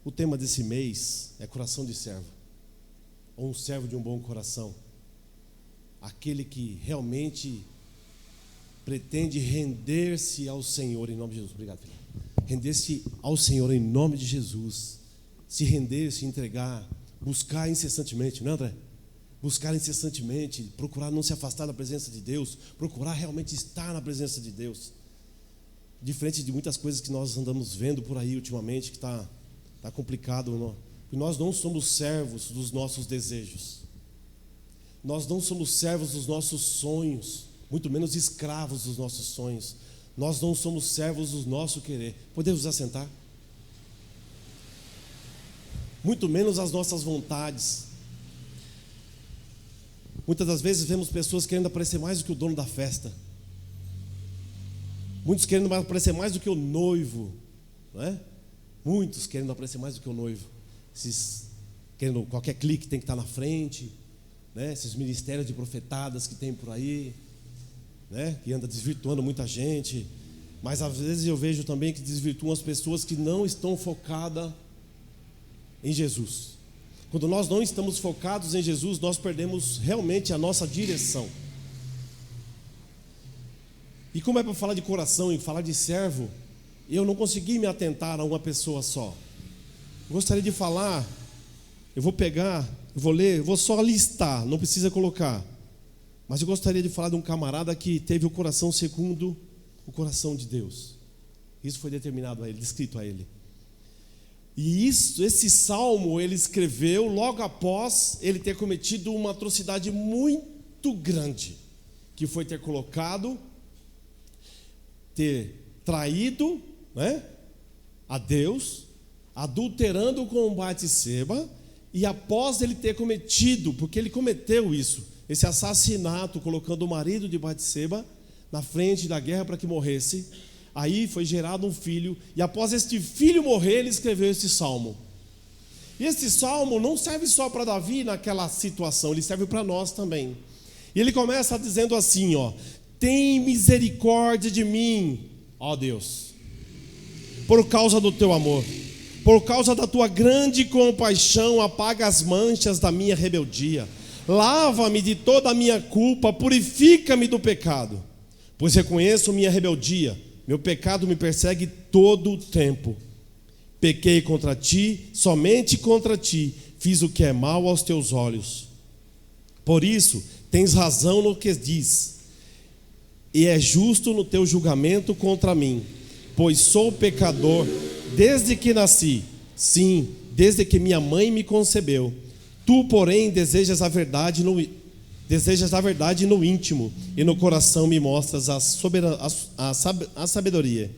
O tema desse mês é coração de servo, ou um servo de um bom coração. Aquele que realmente pretende render-se ao Senhor em nome de Jesus. Obrigado, filho. Render-se ao Senhor em nome de Jesus. Se render, se entregar, buscar incessantemente, não é, André? Buscar incessantemente, procurar não se afastar da presença de Deus, procurar realmente estar na presença de Deus. Diferente de muitas coisas que nós andamos vendo por aí ultimamente, que está complicado, não? Porque nós não somos servos dos nossos desejos. Nós não somos servos dos nossos sonhos, muito menos escravos dos nossos sonhos. Nós não somos servos do nosso querer. Podemos nos assentar? Muito menos as nossas vontades. Muitas das vezes vemos pessoas querendo aparecer mais do que o dono da festa. Muitos querendo aparecer mais do que o noivo, não é? Muitos querendo aparecer mais do que o noivo. Querendo qualquer clique tem que estar na frente, né? Esses ministérios de profetadas que tem por aí, né? Que anda desvirtuando muita gente. Mas às vezes eu vejo também que desvirtuam as pessoas que não estão focadas em Jesus. Quando nós não estamos focados em Jesus, nós perdemos realmente a nossa direção. E como é para falar de coração e falar de servo, eu não consegui me atentar a uma pessoa só. Eu gostaria de falar, eu vou pegar, eu vou ler, eu vou só listar, não precisa colocar. Mas eu gostaria de falar de um camarada que teve o coração segundo o coração de Deus. Isso foi determinado a ele, descrito a ele. E esse salmo ele escreveu logo após ele ter cometido uma atrocidade muito grande, que foi ter traído, né, a Deus, adulterando com Batseba, e após ele ter cometido, porque ele cometeu isso, esse assassinato, colocando o marido de Batseba na frente da guerra para que morresse. Aí foi gerado um filho, e após este filho morrer, ele escreveu esse salmo. E esse salmo não serve só para Davi naquela situação, ele serve para nós também. E ele começa dizendo assim, ó: tem misericórdia de mim, ó Deus, por causa do teu amor, por causa da tua grande compaixão, apaga as manchas da minha rebeldia, lava-me de toda a minha culpa, purifica-me do pecado, pois reconheço minha rebeldia. Meu pecado me persegue todo o tempo. Pequei contra ti, somente contra ti, fiz o que é mal aos teus olhos. Por isso, tens razão no que diz, e é justo no teu julgamento contra mim, pois sou pecador desde que nasci, sim, desde que minha mãe me concebeu. Tu, porém, desejas a verdade no íntimo, e no coração me mostras a sabedoria.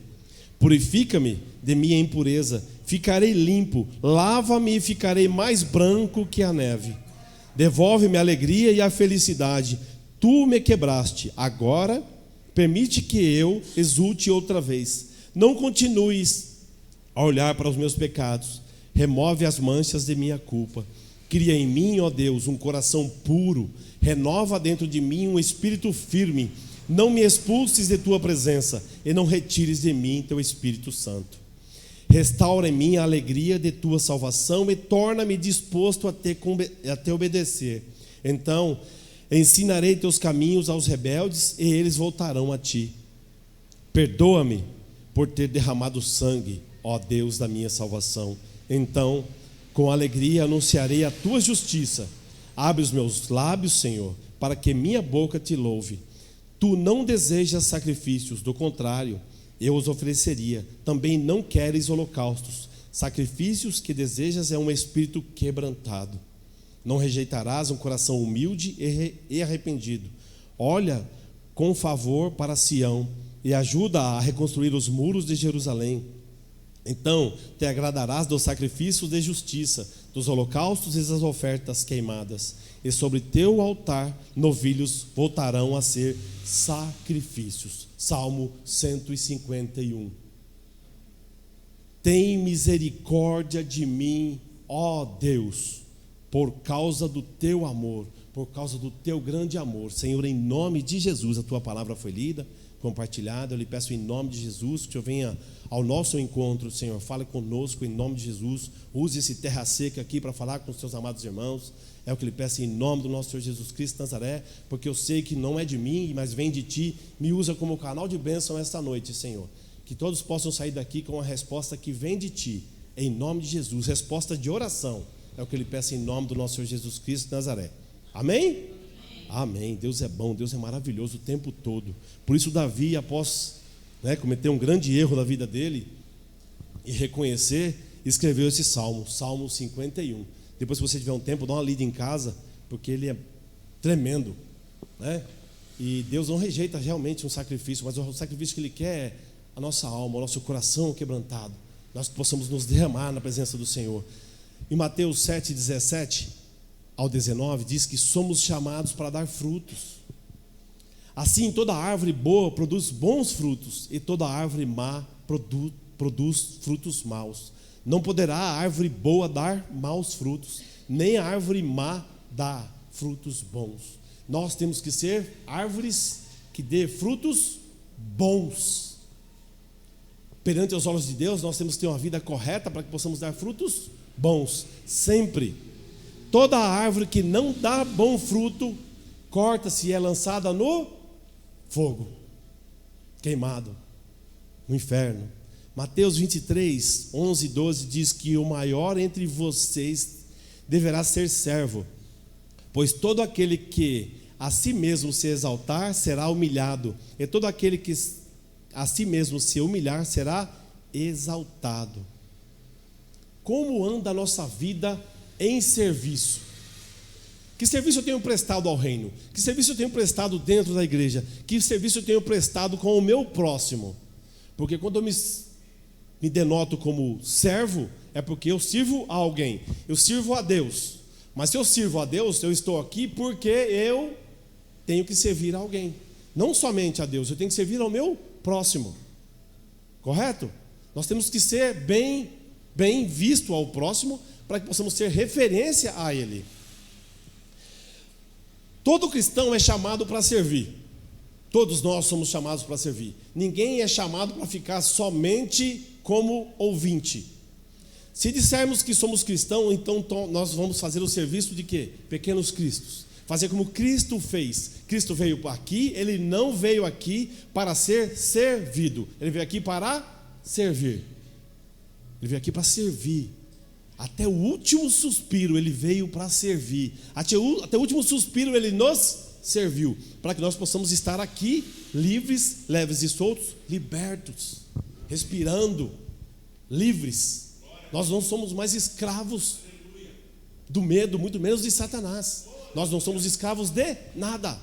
Purifica-me de minha impureza, ficarei limpo, lava-me e ficarei mais branco que a neve. Devolve-me a alegria e a felicidade, tu me quebraste, agora permite que eu exulte outra vez. Não continues a olhar para os meus pecados, remove as manchas de minha culpa. Cria em mim, ó Deus, um coração puro, renova dentro de mim um espírito firme. Não me expulses de tua presença e não retires de mim teu Espírito Santo. Restaura em mim a alegria de tua salvação e torna-me disposto a te obedecer. Então ensinarei teus caminhos aos rebeldes e eles voltarão a ti. Perdoa-me por ter derramado sangue, ó Deus da minha salvação. Então com alegria anunciarei a tua justiça. Abre os meus lábios, Senhor, para que minha boca te louve. Tu não desejas sacrifícios, do contrário, eu os ofereceria. Também não queres holocaustos. Sacrifícios que desejas é um espírito quebrantado. Não rejeitarás um coração humilde e arrependido. Olha com favor para Sião e ajuda a reconstruir os muros de Jerusalém. Então te agradarás dos sacrifícios de justiça, dos holocaustos e das ofertas queimadas, e sobre teu altar novilhos voltarão a ser sacrifícios. Salmo 151. Tem misericórdia de mim, ó Deus, por causa do teu amor, por causa do teu grande amor. Senhor, em nome de Jesus, a tua palavra foi lida. compartilhado. Eu lhe peço em nome de Jesus que o Senhor venha ao nosso encontro, Senhor. Fale conosco em nome de Jesus. Use esse terra seca aqui para falar com os seus amados irmãos. É o que lhe peço em nome do nosso Senhor Jesus Cristo de Nazaré, porque eu sei que não é de mim, mas vem de Ti. Me usa como canal de bênção esta noite, Senhor. Que todos possam sair daqui com a resposta que vem de Ti, em nome de Jesus. Resposta de oração. É o que eu lhe peço em nome do nosso Senhor Jesus Cristo de Nazaré. Amém? Amém. Deus é bom, Deus é maravilhoso o tempo todo. Por isso Davi, após cometer um grande erro na vida dele e reconhecer, escreveu esse salmo, Salmo 51. Depois, se você tiver um tempo, dá uma lida em casa, porque ele é tremendo, E Deus não rejeita realmente um sacrifício, mas o sacrifício que Ele quer é a nossa alma, o nosso coração quebrantado. Nós possamos nos derramar na presença do Senhor. Em Mateus 7, 17 ao 19, diz que somos chamados para dar frutos. Assim, toda árvore boa produz bons frutos, e toda árvore má produz frutos maus. Não poderá a árvore boa dar maus frutos, nem a árvore má dar frutos bons. Nós temos que ser árvores que dê frutos bons. Perante os olhos de Deus, nós temos que ter uma vida correta para que possamos dar frutos bons, sempre. Toda árvore que não dá bom fruto, corta-se e é lançada no fogo, queimado, no inferno. Mateus 23, 11 e 12 diz que o maior entre vocês deverá ser servo, pois todo aquele que a si mesmo se exaltar será humilhado, e todo aquele que a si mesmo se humilhar será exaltado. Como anda a nossa vida em serviço? Que serviço eu tenho prestado ao reino? Que serviço eu tenho prestado dentro da igreja? Que serviço eu tenho prestado com o meu próximo? Porque quando eu me denoto como servo, é porque eu sirvo a alguém, eu sirvo a Deus. Mas se eu sirvo a Deus, eu estou aqui porque eu tenho que servir a alguém. Não somente a Deus, eu tenho que servir ao meu próximo. Correto? Nós temos que ser bem visto ao próximo, para que possamos ser referência a ele. Todo cristão é chamado para servir. Todos nós somos chamados para servir. Ninguém é chamado para ficar somente como ouvinte. Se dissermos que somos cristãos, então nós vamos fazer o serviço de quê? Pequenos cristos. Fazer como Cristo fez. Cristo veio aqui, Ele não veio aqui para ser servido. Ele veio aqui para servir. Ele veio aqui para servir. Até o último suspiro Ele veio para servir. Até o último suspiro Ele nos serviu, para que nós possamos estar aqui livres, leves e soltos, libertos, respirando, livres. Nós não somos mais escravos do medo, muito menos de Satanás. Nós não somos escravos de nada.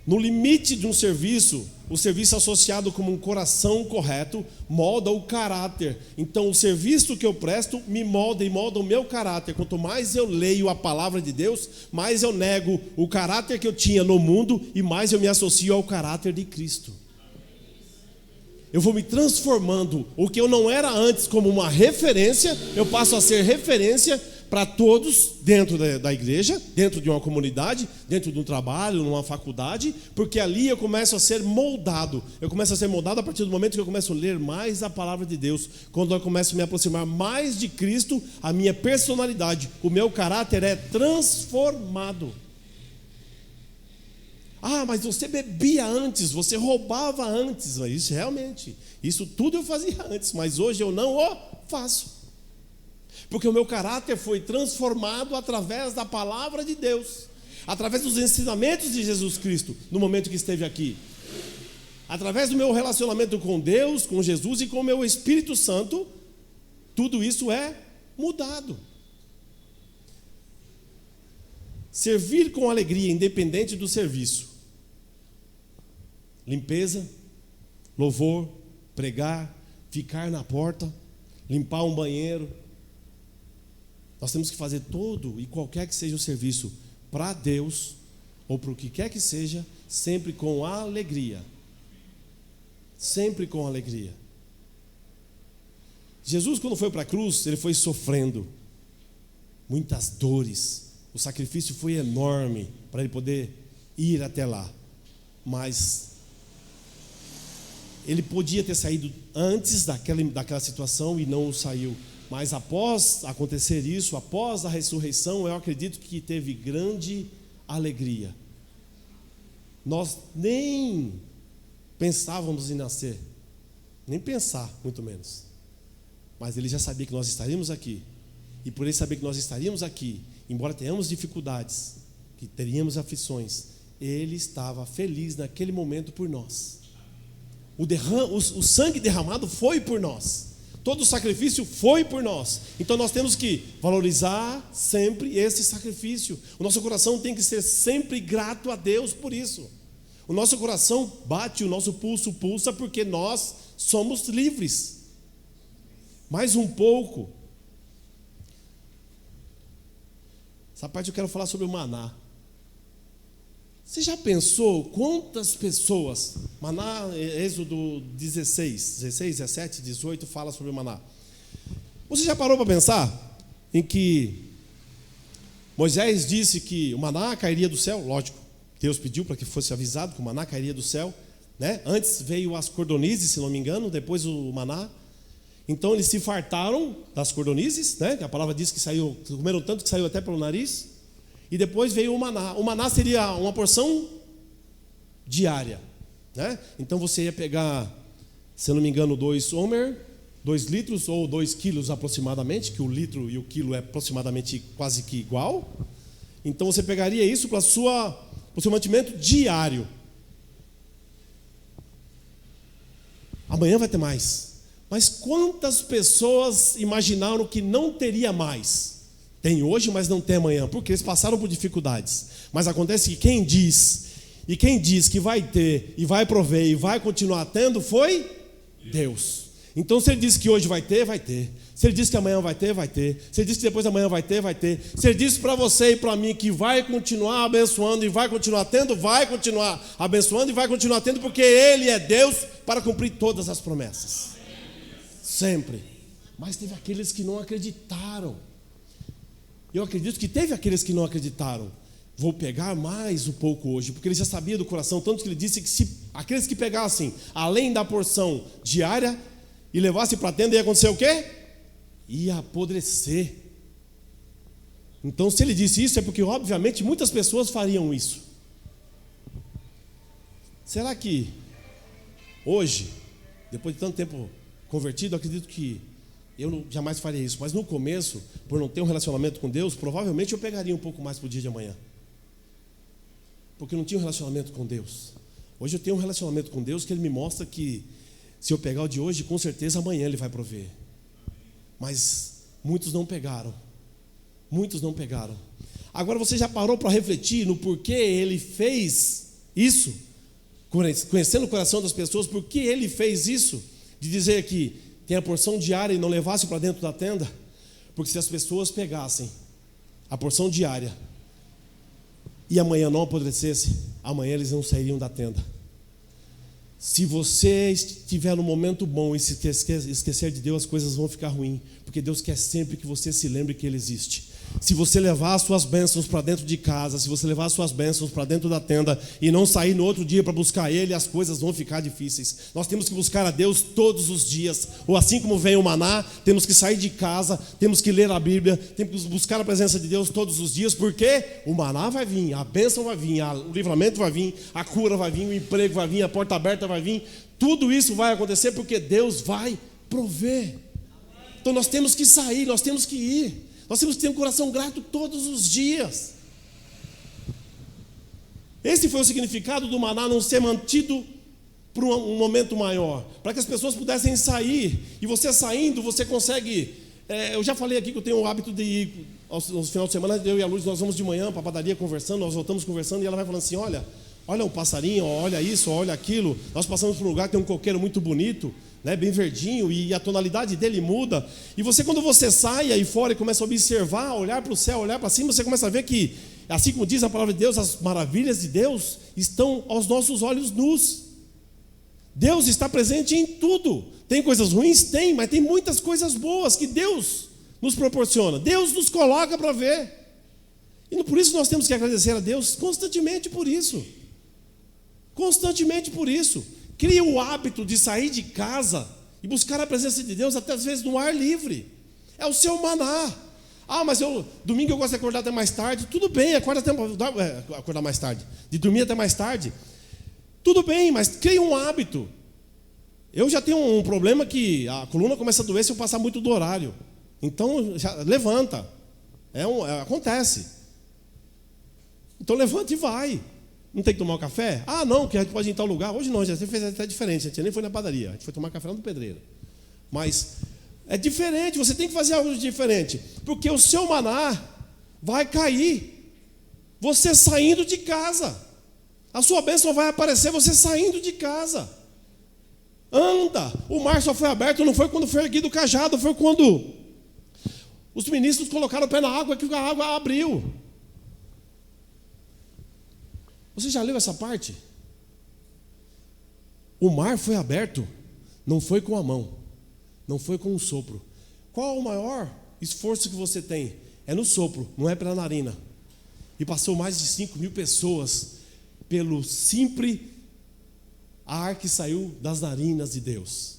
No limite de um serviço, o serviço associado como um coração correto molda o caráter. Então o serviço que eu presto me molda e molda o meu caráter. Quanto mais eu leio a palavra de Deus, mais eu nego o caráter que eu tinha no mundo e mais eu me associo ao caráter de Cristo. Eu vou me transformando. O que eu não era antes como uma referência, eu passo a ser referência para todos dentro da igreja, dentro de uma comunidade, dentro de um trabalho, numa faculdade, porque ali eu começo a ser moldado. Eu começo a ser moldado a partir do momento que eu começo a ler mais a palavra de Deus. Quando eu começo a me aproximar mais de Cristo, a minha personalidade, o meu caráter é transformado. Ah, mas você bebia antes, você roubava antes. Isso realmente, isso tudo eu fazia antes, mas hoje eu não o faço. Porque o meu caráter foi transformado através da palavra de Deus, através dos ensinamentos de Jesus Cristo, no momento que esteve aqui. Através do meu relacionamento com Deus, com Jesus e com o meu Espírito Santo, tudo isso é mudado. Servir com alegria, independente do serviço. Limpeza, louvor, pregar, ficar na porta, limpar um banheiro. Nós temos que fazer todo e qualquer que seja o serviço para Deus, ou para o que quer que seja, sempre com alegria. Sempre com alegria. Jesus, quando foi para a cruz, Ele foi sofrendo muitas dores. O sacrifício foi enorme para Ele poder ir até lá. Mas ele podia ter saído antes daquela situação e não saiu. Mas após acontecer isso, após a ressurreição, eu acredito que teve grande alegria. Nós nem pensávamos em nascer, nem pensar, muito menos. Mas ele já sabia que nós estaríamos aqui. E por ele saber que nós estaríamos aqui, embora tenhamos dificuldades, que teríamos aflições, ele estava feliz naquele momento por nós. O sangue derramado foi por nós. Todo o sacrifício foi por nós. Então nós temos que valorizar sempre esse sacrifício. O nosso coração tem que ser sempre grato a Deus por isso. O nosso coração bate, o nosso pulso pulsa, porque nós somos livres. Mais um pouco. Essa parte eu quero falar sobre o maná. Você já pensou quantas pessoas, maná, Êxodo 16, 17, 18, fala sobre o maná. Você já parou para pensar em que Moisés disse que o maná cairia do céu? Lógico, Deus pediu para que fosse avisado que o maná cairia do céu, né? Antes veio as cordonizes, se não me engano, depois o maná. Então eles se fartaram das cordonizes, né? Que a palavra diz que saiu, comeram tanto que saiu até pelo nariz. E depois veio o maná. O maná seria uma porção diária, né? Então você ia pegar, se eu não me engano, 2 homer, 2 litros ou 2 quilos aproximadamente, que o litro e o quilo é aproximadamente quase que igual. Então você pegaria isso para o seu mantimento diário. Amanhã vai ter mais. Mas quantas pessoas imaginaram que não teria mais? Tem hoje, mas não tem amanhã, porque eles passaram por dificuldades. Mas acontece que quem diz que vai ter, e vai prover, e vai continuar tendo, foi Deus. Então se ele disse que hoje vai ter, vai ter. Se ele disse que amanhã vai ter, vai ter. Se ele disse que depois da manhã vai ter, vai ter. Se ele disse para você e para mim que vai continuar abençoando e vai continuar tendo, vai continuar abençoando e vai continuar tendo, porque Ele é Deus para cumprir todas as promessas. Sempre. Mas teve aqueles que não acreditaram. Eu acredito que teve aqueles que não acreditaram. Vou pegar mais um pouco hoje, porque ele já sabia do coração, tanto que ele disse que se aqueles que pegassem além da porção diária e levassem para a tenda, ia acontecer o quê? Ia apodrecer. Então se ele disse isso é porque obviamente muitas pessoas fariam isso. Será que hoje, depois de tanto tempo convertido, eu acredito que eu jamais faria isso, mas no começo, por não ter um relacionamento com Deus, provavelmente eu pegaria um pouco mais para o dia de amanhã, porque eu não tinha um relacionamento com Deus. Hoje eu tenho um relacionamento com Deus que Ele me mostra que se eu pegar o de hoje, com certeza amanhã Ele vai prover. Mas muitos não pegaram. Agora você já parou para refletir no porquê Ele fez isso? Conhecendo o coração das pessoas, por que Ele fez isso? De dizer que tem a porção diária e não levasse para dentro da tenda? Porque se as pessoas pegassem a porção diária e amanhã não apodrecesse, amanhã eles não sairiam da tenda. Se você estiver no momento bom e se esquecer de Deus, as coisas vão ficar ruins, porque Deus quer sempre que você se lembre que Ele existe. Se você levar as suas bênçãos para dentro de casa, se você levar as suas bênçãos para dentro da tenda e não sair no outro dia para buscar Ele, as coisas vão ficar difíceis. Nós temos que buscar a Deus todos os dias, ou assim como vem o maná, temos que sair de casa, temos que ler a Bíblia, temos que buscar a presença de Deus todos os dias, porque o maná vai vir, a bênção vai vir, o livramento vai vir, a cura vai vir, o emprego vai vir, a porta aberta vai vir, tudo isso vai acontecer porque Deus vai prover. Então nós temos que sair, nós temos que ir. Nós temos que ter um coração grato todos os dias. Esse foi o significado do maná não ser mantido por um momento maior, para que as pessoas pudessem sair. E você saindo, você consegue. Eu já falei aqui que eu tenho o hábito de ir aos finais de semana, eu e a Luz, nós vamos de manhã para a padaria conversando, nós voltamos conversando e ela vai falando assim: olha um passarinho, olha isso, olha aquilo. Nós passamos por um lugar que tem um coqueiro muito bonito, né, bem verdinho, e a tonalidade dele muda. E você, quando você sai aí fora e começa a observar, olhar para o céu, olhar para cima, você começa a ver que, assim como diz a palavra de Deus, as maravilhas de Deus estão aos nossos olhos nus. Deus está presente em tudo. Tem coisas ruins? Tem, mas tem muitas coisas boas que Deus nos proporciona. Deus nos coloca para ver. E por isso nós temos que agradecer a Deus constantemente por isso. Constantemente por isso. Crie o hábito de sair de casa e buscar a presença de Deus, até às vezes no ar livre. É o seu maná. Mas domingo eu gosto de acordar até mais tarde. Tudo bem, acordar mais tarde. De dormir até mais tarde. Tudo bem, mas crie um hábito. Eu já tenho um problema que a coluna começa a doer se eu passar muito do horário. Então, já levanta. Acontece. Então, levanta e vai. Não tem que tomar um café? Não, que a gente pode ir em tal lugar. Hoje não, já fez até diferente. A gente nem foi na padaria. A gente foi tomar café lá no pedreiro. Mas é diferente, você tem que fazer algo diferente. Porque o seu maná vai cair. Você saindo de casa. A sua bênção vai aparecer você saindo de casa. Anda. O mar só foi aberto, não foi quando foi erguido o cajado, foi quando os ministros colocaram o pé na água que a água abriu. Você já leu essa parte? O mar foi aberto, não foi com a mão, não foi com um sopro. Qual o maior esforço que você tem? É no sopro, não é pela narina. E passou mais de 5.000 pessoas pelo simples ar que saiu das narinas de Deus.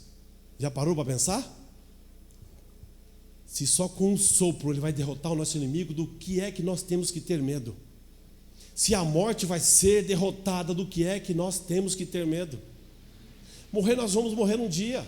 Já parou para pensar? Se só com um sopro ele vai derrotar o nosso inimigo, do que é que nós temos que ter medo? Se a morte vai ser derrotada, do que é que nós temos que ter medo? Morrer, nós vamos morrer um dia.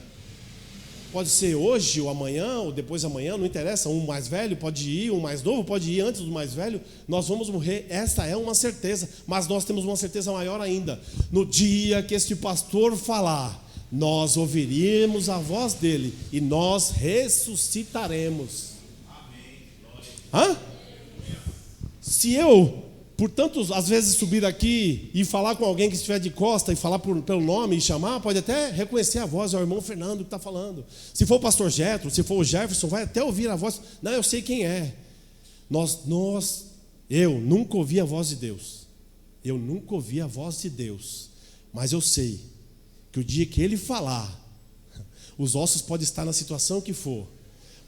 Pode ser hoje, ou amanhã, ou depois de amanhã, não interessa. Um mais velho pode ir, um mais novo pode ir antes do mais velho. Nós vamos morrer, esta é uma certeza. Mas nós temos uma certeza maior ainda. No dia que este pastor falar, nós ouviremos a voz dele e nós ressuscitaremos. Hã? Se eu, portanto, às vezes subir aqui e falar com alguém que estiver de costa e falar pelo nome e chamar, pode até reconhecer a voz, é o irmão Fernando que está falando. Se for o pastor Jetro, se for o Jefferson, vai até ouvir a voz. Não, eu sei quem é. Eu nunca ouvi a voz de Deus. Eu nunca ouvi a voz de Deus. Mas eu sei que o dia que ele falar, os ossos podem estar na situação que for,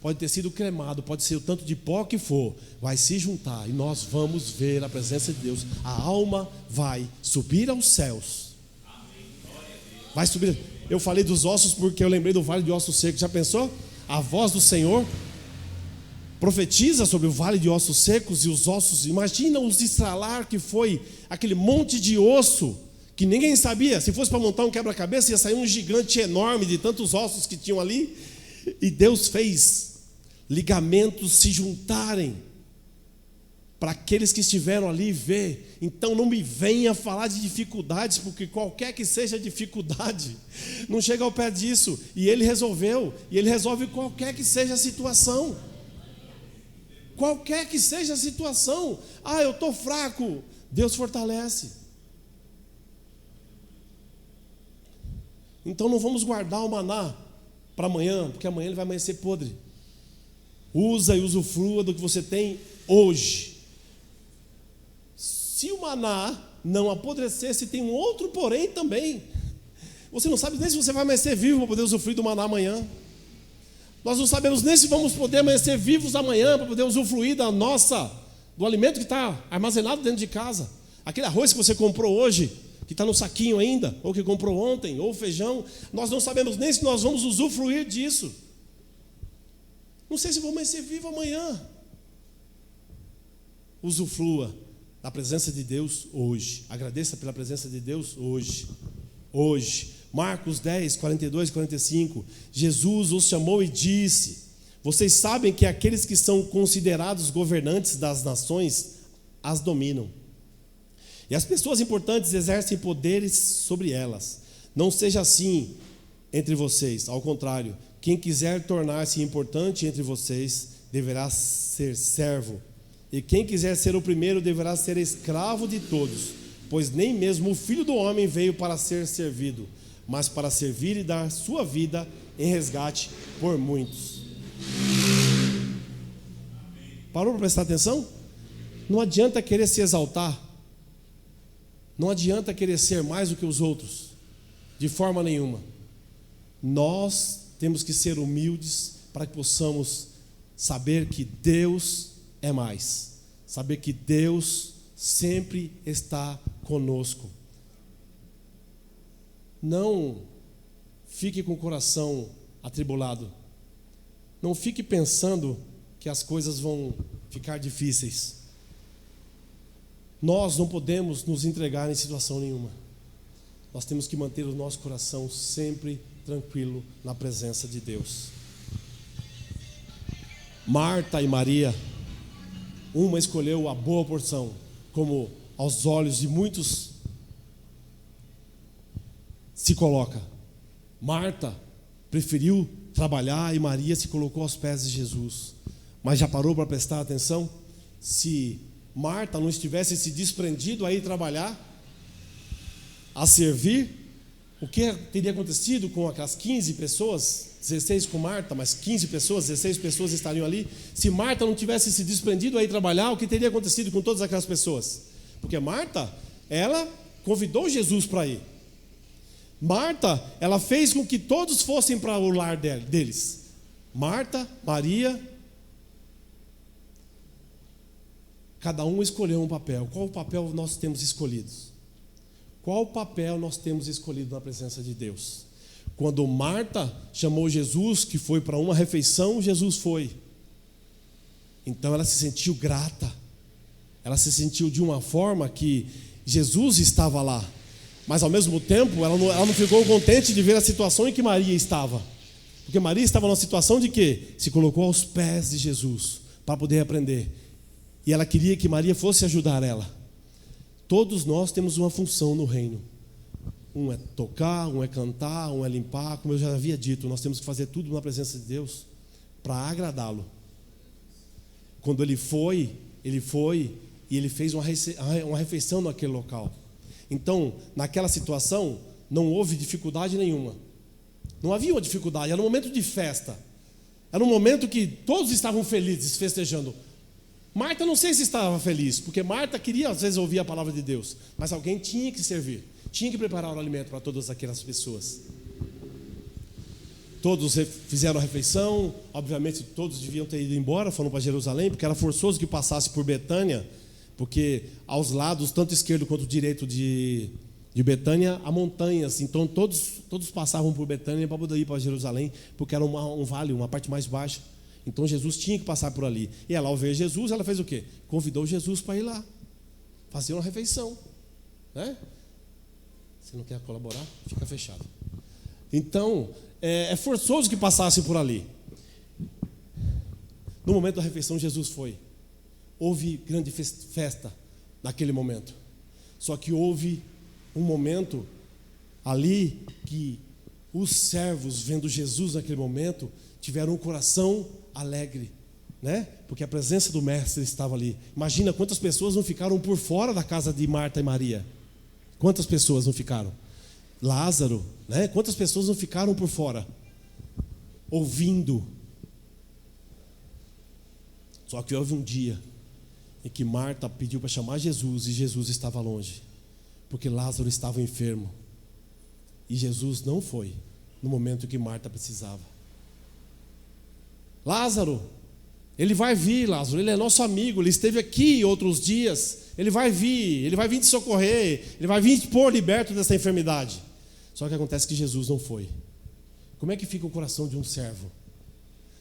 pode ter sido cremado, pode ser o tanto de pó que for, vai se juntar e nós vamos ver a presença de Deus. A alma vai subir aos céus. Vai subir. Eu falei dos ossos porque eu lembrei do vale de ossos secos. Já pensou? A voz do Senhor profetiza sobre o vale de ossos secos e os ossos. Imagina os estralar que foi aquele monte de osso que ninguém sabia. Se fosse para montar um quebra-cabeça, ia sair um gigante enorme de tantos ossos que tinham ali. E Deus fez ligamentos se juntarem para aqueles que estiveram ali ver. Então não me venha falar de dificuldades, porque qualquer que seja a dificuldade, não chega ao pé disso. E Ele resolveu, e Ele resolve qualquer que seja a situação. Qualquer que seja a situação. Eu estou fraco, Deus fortalece. Então não vamos guardar o maná para amanhã, porque amanhã ele vai amanhecer podre. Usa e usufrua do que você tem hoje. Se o maná não apodrecesse, tem um outro porém também. Você não sabe nem se você vai amanhecer vivo para poder usufruir do maná amanhã. Nós não sabemos nem se vamos poder amanhecer vivos amanhã para poder usufruir do alimento que está armazenado dentro de casa. Aquele arroz que você comprou hoje, que está no saquinho ainda, ou que comprou ontem, ou feijão, nós não sabemos nem se nós vamos usufruir disso. Não sei se vou amanhecer vivo amanhã. Usufrua da presença de Deus hoje. Agradeça pela presença de Deus hoje. Hoje. Marcos 10, 42 e 45. Jesus os chamou e disse: vocês sabem que aqueles que são considerados governantes das nações as dominam. E as pessoas importantes exercem poderes sobre elas. Não seja assim entre vocês. Ao contrário, quem quiser tornar-se importante entre vocês deverá ser servo. E quem quiser ser o primeiro deverá ser escravo de todos. Pois nem mesmo o Filho do Homem veio para ser servido, mas para servir e dar sua vida em resgate por muitos. Parou para prestar atenção? Não adianta querer se exaltar. Não adianta querer ser mais do que os outros, de forma nenhuma. Nós temos que ser humildes para que possamos saber que Deus é mais, saber que Deus sempre está conosco. Não fique com o coração atribulado. Não fique pensando que as coisas vão ficar difíceis. Nós não podemos nos entregar em situação nenhuma. Nós temos que manter o nosso coração sempre tranquilo na presença de Deus. Marta e Maria, uma escolheu a boa porção, como aos olhos de muitos se coloca. Marta preferiu trabalhar e Maria se colocou aos pés de Jesus. Mas já parou para prestar atenção? Se Marta não estivesse se desprendido a ir trabalhar, a servir, o que teria acontecido com aquelas 15 pessoas? 16 com Marta, mas 15 pessoas, 16 pessoas estariam ali. Se Marta não tivesse se desprendido a ir trabalhar, o que teria acontecido com todas aquelas pessoas? Porque Marta, ela convidou Jesus para ir. Marta, ela fez com que todos fossem para o lar deles. Marta, Maria, cada um escolheu um papel. Qual papel nós temos escolhido? Qual papel nós temos escolhido na presença de Deus? Quando Marta chamou Jesus, que foi para uma refeição, Jesus foi. Então ela se sentiu grata. Ela se sentiu de uma forma que Jesus estava lá. Mas ao mesmo tempo, ela não ficou contente de ver a situação em que Maria estava. Porque Maria estava numa situação de quê? Se colocou aos pés de Jesus para poder aprender. E ela queria que Maria fosse ajudar ela. Todos nós temos uma função no reino. Um é tocar, um é cantar, um é limpar. Como eu já havia dito, nós temos que fazer tudo na presença de Deus para agradá-lo. Quando ele foi e ele fez uma refeição naquele local. Então, naquela situação, não houve dificuldade nenhuma. Não havia uma dificuldade, era um momento de festa. Era um momento que todos estavam felizes, festejando. Marta não sei se estava feliz, porque Marta queria às vezes ouvir a palavra de Deus, mas alguém tinha que servir, tinha que preparar o alimento para todas aquelas pessoas. Todos fizeram a refeição, obviamente todos deviam ter ido embora, foram para Jerusalém, porque era forçoso que passasse por Betânia, porque aos lados, tanto esquerdo quanto direito de Betânia, há montanhas, então todos passavam por Betânia para poder ir para Jerusalém, porque era um vale, uma parte mais baixa. Então Jesus tinha que passar por ali. E ela, ao ver Jesus, ela fez o quê? Convidou Jesus para ir lá, fazer uma refeição, né? Se não quer colaborar, fica fechado. Então, é forçoso que passasse por ali. No momento da refeição, Jesus foi. Houve grande festa naquele momento. Só que houve um momento ali que os servos, vendo Jesus naquele momento, tiveram um coração alegre, né? Porque a presença do mestre estava ali. Imagina quantas pessoas não ficaram por fora da casa de Marta e Maria. Quantas pessoas não ficaram? Lázaro, né? Quantas pessoas não ficaram por fora ouvindo? Só que houve um dia em que Marta pediu para chamar Jesus e Jesus estava longe, porque Lázaro estava enfermo. E Jesus não foi no momento que Marta precisava. Lázaro, ele vai vir, Lázaro, ele é nosso amigo, ele esteve aqui outros dias, ele vai vir te socorrer, ele vai vir te pôr liberto dessa enfermidade. Só que acontece que Jesus não foi. Como é que fica o coração de um servo?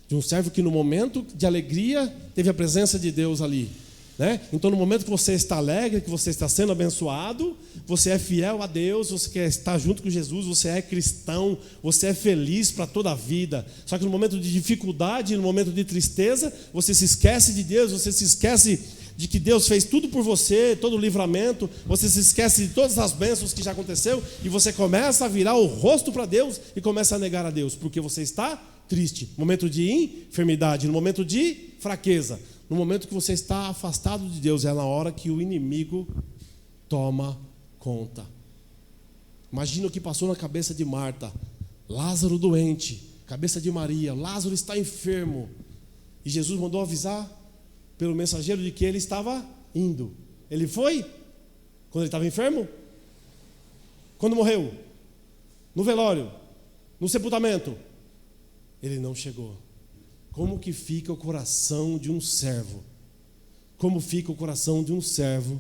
De um servo que no momento de alegria teve a presença de Deus ali, né? Então no momento que você está alegre, que você está sendo abençoado, você é fiel a Deus, você quer estar junto com Jesus, você é cristão, você é feliz para toda a vida. Só que no momento de dificuldade, no momento de tristeza, você se esquece de Deus, você se esquece de que Deus fez tudo por você, todo o livramento, você se esquece de todas as bênçãos que já aconteceu e você começa a virar o rosto para Deus e começa a negar a Deus, porque você está triste, no momento de enfermidade, no momento de fraqueza, no momento que você está afastado de Deus, é na hora que o inimigo toma conta. Imagina o que passou na cabeça de Marta. Lázaro doente, cabeça de Maria, Lázaro está enfermo. E Jesus mandou avisar pelo mensageiro de que ele estava indo. Ele foi? Quando ele estava enfermo? Quando morreu? No velório? No sepultamento? Ele não chegou. Como que fica o coração de um servo? Como fica o coração de um servo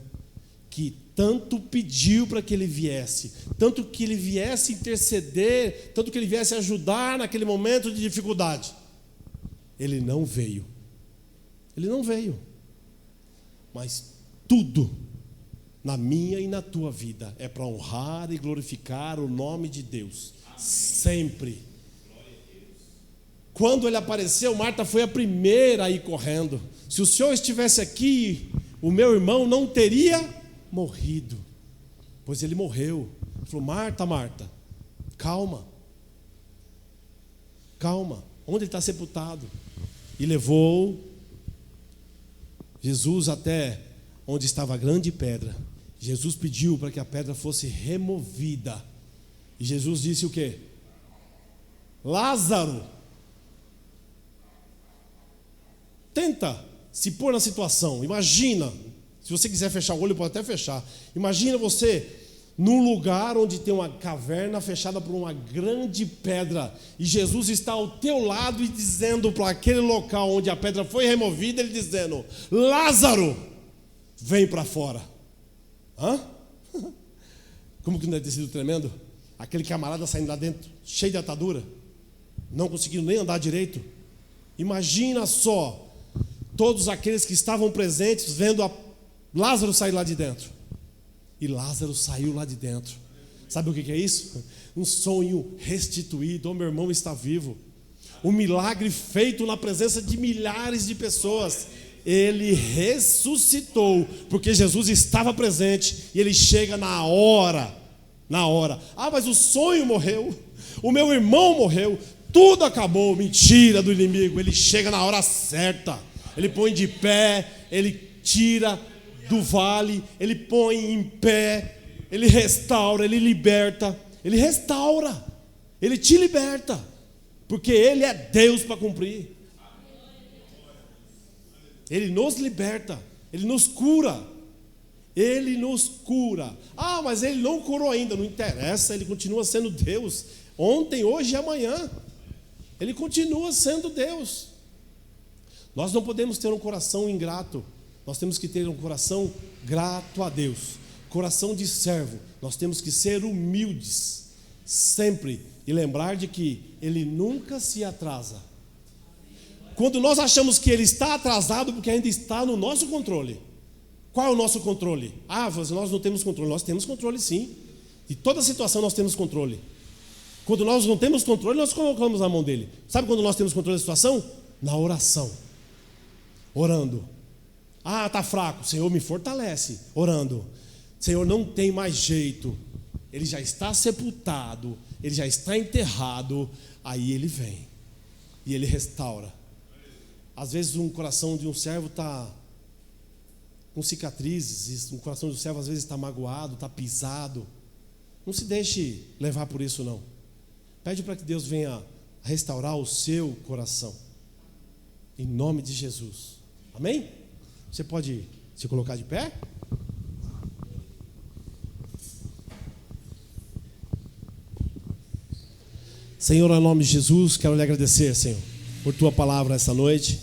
que tanto pediu para que ele viesse, tanto que ele viesse interceder, tanto que ele viesse ajudar naquele momento de dificuldade. Ele não veio. Ele não veio. Mas tudo na minha e na tua vida é para honrar e glorificar o nome de Deus. Sempre. Quando ele apareceu, Marta foi a primeira a ir correndo. Se o Senhor estivesse aqui, o meu irmão não teria morrido, pois ele morreu. Ele falou: Marta, Marta, calma, calma, onde ele está sepultado? E levou Jesus até onde estava a grande pedra. Jesus pediu para que a pedra fosse removida. E Jesus disse o quê? Lázaro, tenta se pôr na situação. Imagina, se você quiser fechar o olho, pode até fechar. Imagina você num lugar onde tem uma caverna fechada por uma grande pedra, e Jesus está ao teu lado e dizendo para aquele local onde a pedra foi removida, ele dizendo: Lázaro, vem para fora. Hã? Como que não deve ter sido tremendo? Aquele camarada saindo lá dentro, cheio de atadura, não conseguindo nem andar direito. Imagina só todos aqueles que estavam presentes vendo Lázaro sair lá de dentro. E Lázaro saiu lá de dentro. Sabe o que é isso? Um sonho restituído. O meu irmão está vivo. Um milagre feito na presença de milhares de pessoas. Ele ressuscitou, porque Jesus estava presente. E ele chega na hora. Na hora. Ah, mas o sonho morreu. O meu irmão morreu. Tudo acabou. Mentira do inimigo. Ele chega na hora certa. Ele põe de pé. Ele tira do vale, ele põe em pé, ele restaura, ele liberta, ele restaura, ele te liberta, porque ele é Deus para cumprir. Ele nos liberta, ele nos cura, ele nos cura. Ah, mas ele não curou ainda, não interessa, ele continua sendo Deus, ontem, hoje e amanhã, ele continua sendo Deus. Nós não podemos ter um coração ingrato. Nós temos que ter um coração grato a Deus, coração de servo. Nós temos que ser humildes sempre e lembrar de que Ele nunca se atrasa. Quando nós achamos que Ele está atrasado, porque ainda está no nosso controle. Qual é o nosso controle? Ah, nós não temos controle. Nós temos controle sim. De toda situação nós temos controle. Quando nós não temos controle, nós colocamos na mão dele. Sabe quando nós temos controle da situação? Na oração, orando. Ah, está fraco, Senhor, me fortalece, orando. Senhor, não tem mais jeito, ele já está sepultado, ele já está enterrado. Aí ele vem e ele restaura. Às vezes um coração de um servo está com cicatrizes, um coração de um servo às vezes está magoado, está pisado. Não se deixe levar por isso não. Pede para que Deus venha restaurar o seu coração, em nome de Jesus. Amém? Você pode se colocar de pé? Senhor, em nome de Jesus, quero lhe agradecer, Senhor, por tua palavra essa noite.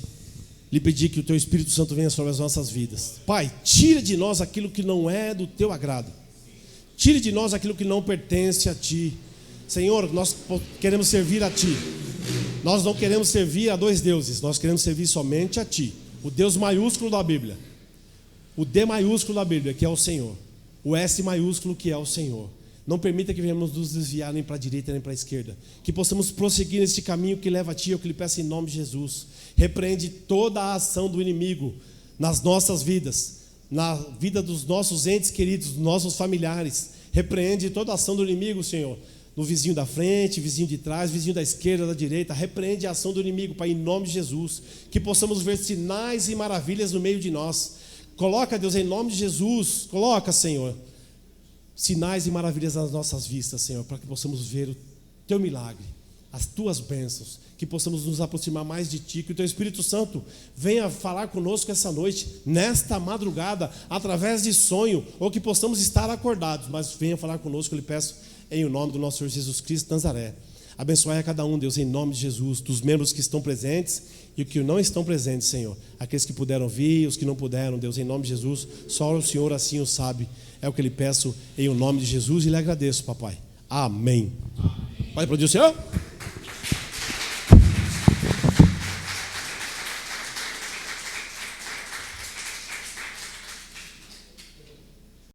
Lhe pedir que o teu Espírito Santo venha sobre as nossas vidas. Pai, tira de nós aquilo que não é do teu agrado. Tire de nós aquilo que não pertence a ti. Senhor, nós queremos servir a ti. Nós não queremos servir a dois deuses. Nós queremos servir somente a ti. O Deus maiúsculo da Bíblia, o D maiúsculo da Bíblia, que é o Senhor, o S maiúsculo, que é o Senhor. Não permita que venhamos nos desviar nem para a direita nem para a esquerda, que possamos prosseguir neste caminho que leva a ti. Eu que lhe peço em nome de Jesus. Repreende toda a ação do inimigo nas nossas vidas, na vida dos nossos entes queridos, dos nossos familiares. Repreende toda a ação do inimigo, Senhor, no vizinho da frente, vizinho de trás, vizinho da esquerda, da direita. Repreende a ação do inimigo, Pai, em nome de Jesus. Que possamos ver sinais e maravilhas no meio de nós. Coloca, Deus, em nome de Jesus. Coloca, Senhor, sinais e maravilhas nas nossas vistas, Senhor, para que possamos ver o teu milagre, as tuas bênçãos. Que possamos nos aproximar mais de ti. Que o teu Espírito Santo venha falar conosco essa noite, nesta madrugada, através de sonho, ou que possamos estar acordados, mas venha falar conosco, eu lhe peço, em o nome do nosso Senhor Jesus Cristo de Nazaré. Abençoai a cada um, Deus, em nome de Jesus, dos membros que estão presentes e que não estão presentes, Senhor. Aqueles que puderam vir, os que não puderam, Deus, em nome de Jesus, só o Senhor assim o sabe. É o que lhe peço em o nome de Jesus e lhe agradeço, papai. Amém. Pode aplaudir o Senhor?